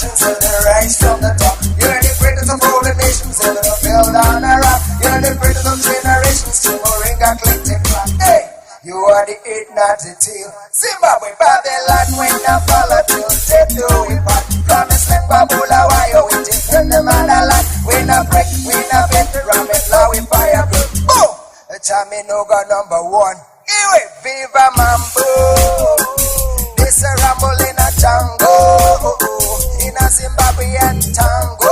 nations will rise from the top. You're the greatest of all the nations ever built on a rock. You're the greatest of generations to ring a clinton clock. Hey, you are the 892. Zimbabwe, Babylon, when I follow to take the way back. Promise me, Babula, why you waiting from the motherland? When I break, when I bend, ram it, flow in fire, boom! A Chaminoga number one. Iwe, viva mambo. This a rumble in a Django, in a Zimbabwean tango.